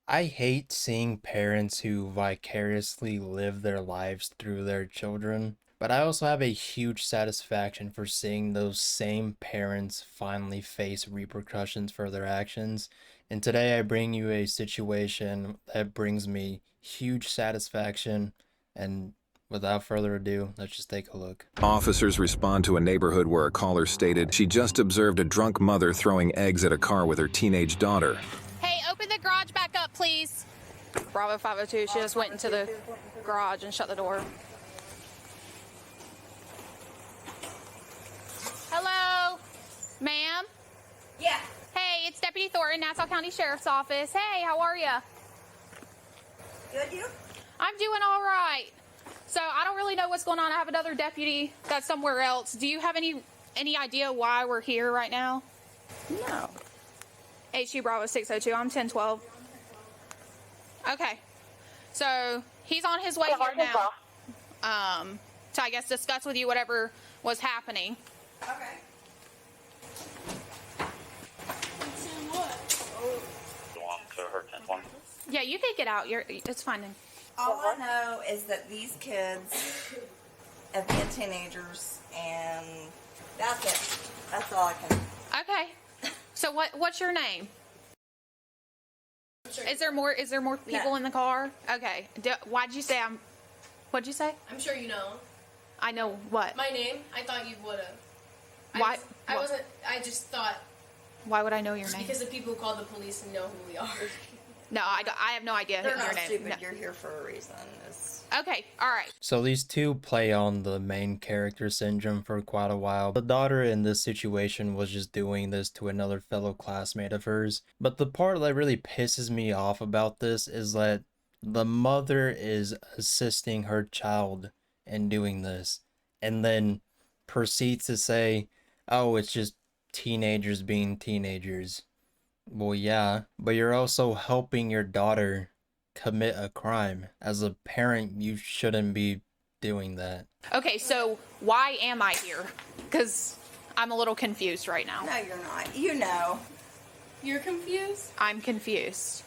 I hate seeing parents who vicariously live their lives through their children, but I also have a huge satisfaction for seeing those same parents finally face repercussions for their actions. And today I bring you a situation that brings me huge satisfaction. And without further ado, let's just take a look. Officers respond to a neighborhood where a caller stated she just observed a drunk mother throwing eggs at a car with her teenage daughter. Hey, open the garage back up, please. Bravo 502, she just went into the garage and shut the door. Hello? Ma'am? Yeah. Hey, it's Deputy Thornton, Nassau County Sheriff's Office. Hey, how are you? Good, you? I'm doing all right. So I don't really know what's going on. I have another deputy that's somewhere else. Do you have any idea why we're here right now? No. HU Bravo 602. I'm 1012. Okay. So he's on his way here now. To I guess discuss with you whatever was happening. Okay. Yeah, you can get out. It's fine. All I know is that these kids have been teenagers, and that's it. That's all I can. Okay. So what's your name? Is there more people No. in the car? Okay. Why'd you say I'm? What'd you say? I'm sure you know. I know what. My name? I thought you would have. Why? I wasn't. I just thought Why would I know your name? because the people who call the police know who we are. No, I have no idea They're your not name. stupid. No. You're here for a reason. It's... Okay. All right. So these two play on the main character syndrome for quite a while. The daughter in this situation was just doing this to another fellow classmate of hers. But the part that really pisses me off about this is that the mother is assisting her child in doing this and then proceeds to say, oh, it's just teenagers being teenagers. Well, yeah, but you're also helping your daughter commit a crime. As a parent, you shouldn't be doing that. Okay. So why am I here? Because I'm a little confused right now. No, you're not. You know. You're confused? I'm confused.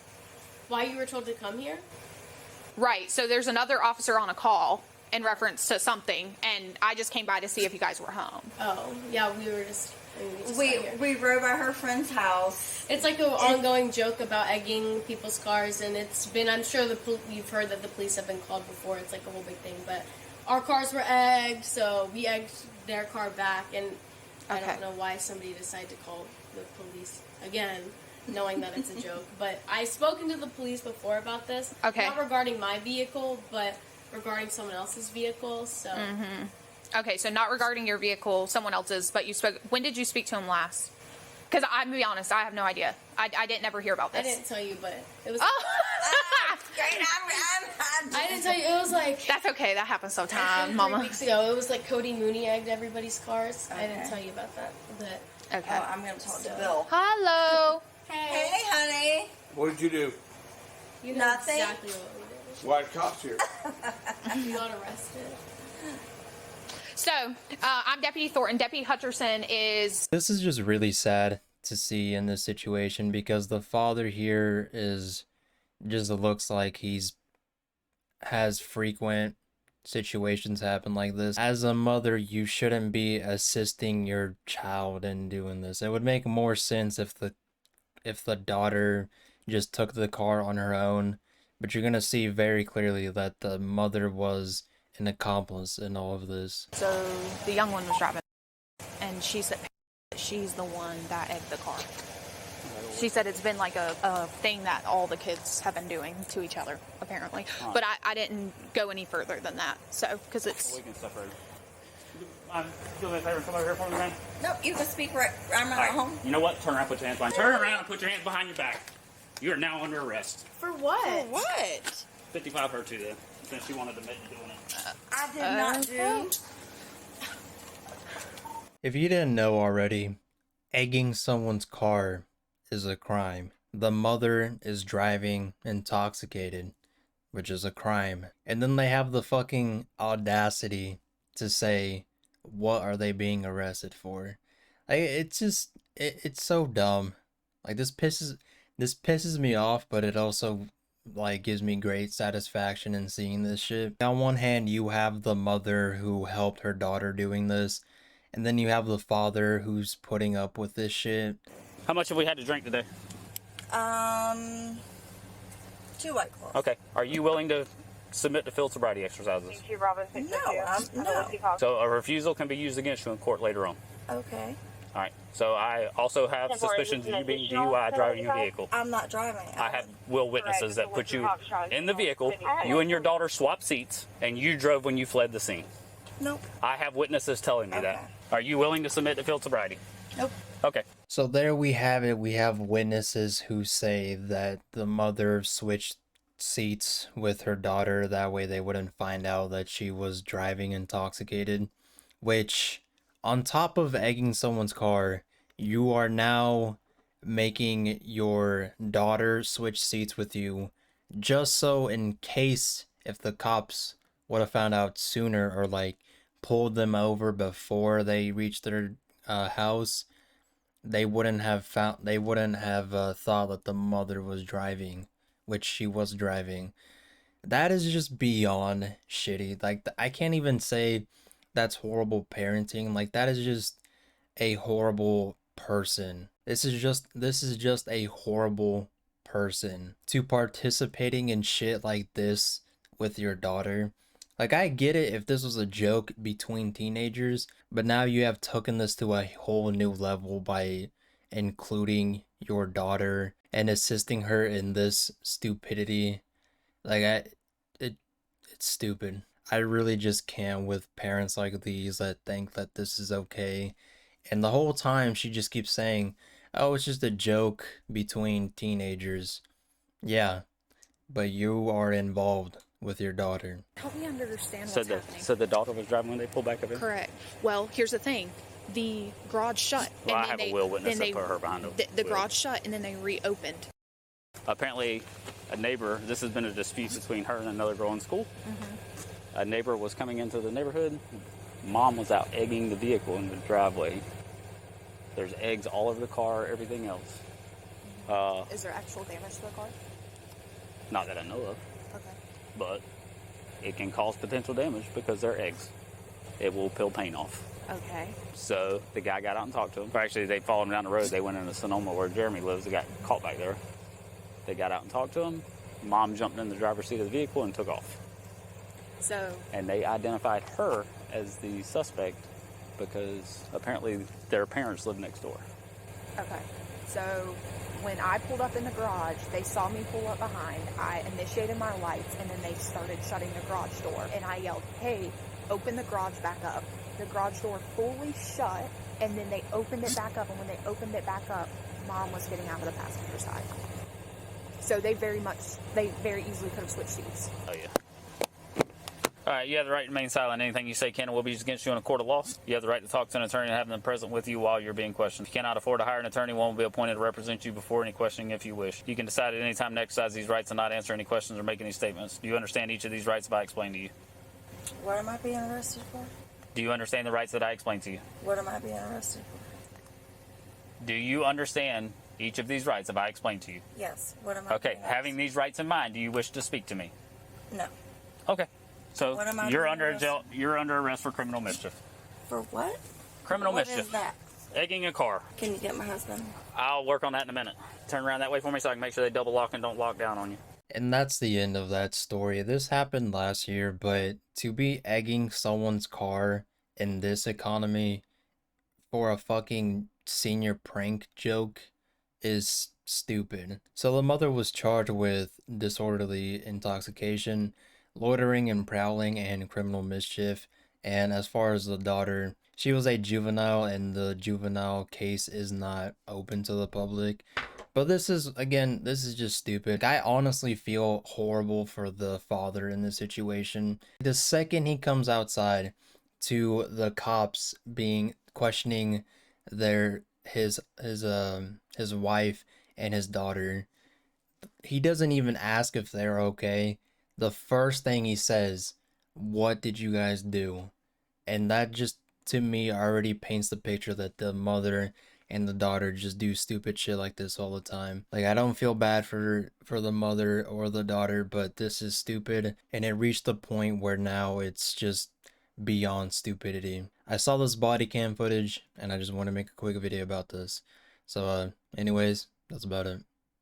Why you were told to come here? Right. So there's another officer on a call in reference to something, and I just came by to see if you guys were home. Oh, yeah. We were just. got here. We rode by her friend's house. It's like an ongoing joke about egging people's cars, and it's been. I'm sure you've heard that the police have been called before. It's like a whole big thing, but our cars were egged, so we egged their car back, and I Okay. don't know why somebody decided to call the police again, knowing that it's a joke. But I've spoken to the police before about this. Okay. Not regarding my vehicle, but regarding someone else's vehicle. So Okay, so not regarding your vehicle, someone else's, but you spoke. When did you speak to him last? Because I'm gonna be honest, I have no idea. I didn't ever hear about I this. didn't tell you, but it was. Oh, Great. I didn't tell you. It was like. that's okay. That happens sometimes, 3 Mama. weeks ago, it was like Cody Mooney egged everybody's cars. I didn't Okay. tell you about that, but Okay. Oh, I'm going to talk to Bill. Hello. Hey, honey. What did you do? you know Nothing. exactly what we did. Why are cops here? We got arrested. So, I'm Deputy Thornton. Deputy Hutcherson is. This is just really sad to see in this situation because the father here is just looks like he's has frequent situations happen like this. As a mother, you shouldn't be assisting your child in doing this. It would make more sense if the daughter just took the car on her own, but you're gonna see very clearly that the mother was an accomplice in all of this. So, the young one was driving, and she said she's the one that egged the car. She said it's been like a thing that all the kids have been doing to each other, apparently. But I didn't go any further than that. So, because it's. We can separate. Do me a favor and come over here for me, man. Nope, you can speak right. I'm not All at right. home. You know what? Turn around, put your hands behind. Turn around and put your hands behind your back. You are now under arrest. For what? What? 55 her too, then, since she wanted to admit to doing it. I did not do. If you didn't know already, egging someone's car is a crime. The mother is driving intoxicated, which is a crime. And then they have the fucking audacity to say, what are they being arrested for? Like, it's just, it's so dumb. Like, This pisses me off, but it also like gives me great satisfaction in seeing this shit. On one hand, you have the mother who helped her daughter doing this, and then you have the father who's putting up with this shit. How much have we had to drink today? 2 White Claws. Okay. Are you willing to submit to field sobriety exercises? No. So a refusal can be used against you in court later on. Okay. All right. So I also have suspicions of you being DUI driving your vehicle. I'm not driving. I have witnesses that put you in the vehicle. You and your daughter swapped seats, and you drove when you fled the scene. Nope. I have witnesses telling me that. Are you willing to submit to field sobriety? Nope. Okay. So there we have it. We have witnesses who say that the mother switched seats with her daughter. That way they wouldn't find out that she was driving intoxicated. Which, on top of egging someone's car, you are now making your daughter switch seats with you just so in case if the cops would have found out sooner or like pulled them over before they reached their house, they wouldn't have thought that the mother was driving, which she was driving. That is just beyond shitty. Like, I can't even say that's horrible parenting. Like, that is just a horrible person. This is just a horrible person to participating in shit like this with your daughter. Like, I get it if this was a joke between teenagers, but now you have taken this to a whole new level by including your daughter and assisting her in this stupidity. Like, it's stupid. I really just can't with parents like these that think that this is okay. And the whole time she just keeps saying, oh, it's just a joke between teenagers. Yeah, but you are involved with your daughter. Help me understand what's happening. So the daughter was driving when they pulled back up in? Correct. Well, here's the thing. The garage shut. Well, I have a will witness that put her behind the garage shut, and then they reopened. Apparently, a neighbor, this has been a dispute between her and another girl in school. A neighbor was coming into the neighborhood. Mom was out egging the vehicle in the driveway. There's eggs all over the car, everything else. Is there actual damage to the car? Not that I know of, Okay. but it can cause potential damage because they're eggs. It will peel paint off. Okay. So the guy got out and talked to him. Or actually, they followed him down the road. They went into Sonoma where Jeremy lives. They got caught back there. They got out and talked to him. Mom jumped in the driver's seat of the vehicle and took off. So. And they identified her as the suspect because apparently their parents live next door. Okay. So when I pulled up in the garage, they saw me pull up behind. I initiated my lights, and then they started shutting the garage door. And I yelled, hey, open the garage back up. The garage door fully shut, and then they opened it back up. And when they opened it back up, Mom was getting out of the passenger side. So they very easily could have switched seats. Oh, yeah. All right, you have the right to remain silent. Anything you say can and will be used against you in a court of law. You have the right to talk to an attorney and have them present with you while you're being questioned. If you cannot afford to hire an attorney, one will be appointed to represent you before any questioning if you wish. You can decide at any time to exercise these rights and not answer any questions or make any statements. Do you understand each of these rights if I explain to you? What am I being arrested for? Do you understand the rights that I explained to you? What am I being arrested for? Do you understand each of these rights if I explained to you? Yes. What am I Okay, being having these rights in mind, do you wish to speak to me? No. Okay. So What am I you're being under arrested? you're under arrest for criminal mischief. For what? Criminal What mischief. is that? Egging a car. Can you get my husband? I'll work on that in a minute. Turn around that way for me so I can make sure they double lock and don't lock down on you. And that's the end of that story. This happened last year, but to be egging someone's car in this economy for a fucking senior prank joke is stupid. So the mother was charged with disorderly intoxication, loitering and prowling, and criminal mischief. And as far as the daughter, she was a juvenile, and the juvenile case is not open to the public. But this is just stupid. I honestly feel horrible for the father in this situation. The second he comes outside to the cops being questioning his wife and his daughter, he doesn't even ask if they're okay. The first thing he says, "What did you guys do?" And that just, to me, already paints the picture that the mother and the daughter just do stupid shit like this all the time. Like, I don't feel bad for the mother or the daughter, but this is stupid, and it reached the point where now it's just beyond stupidity. I saw this body cam footage and I just want to make a quick video about this. So anyways, that's about it.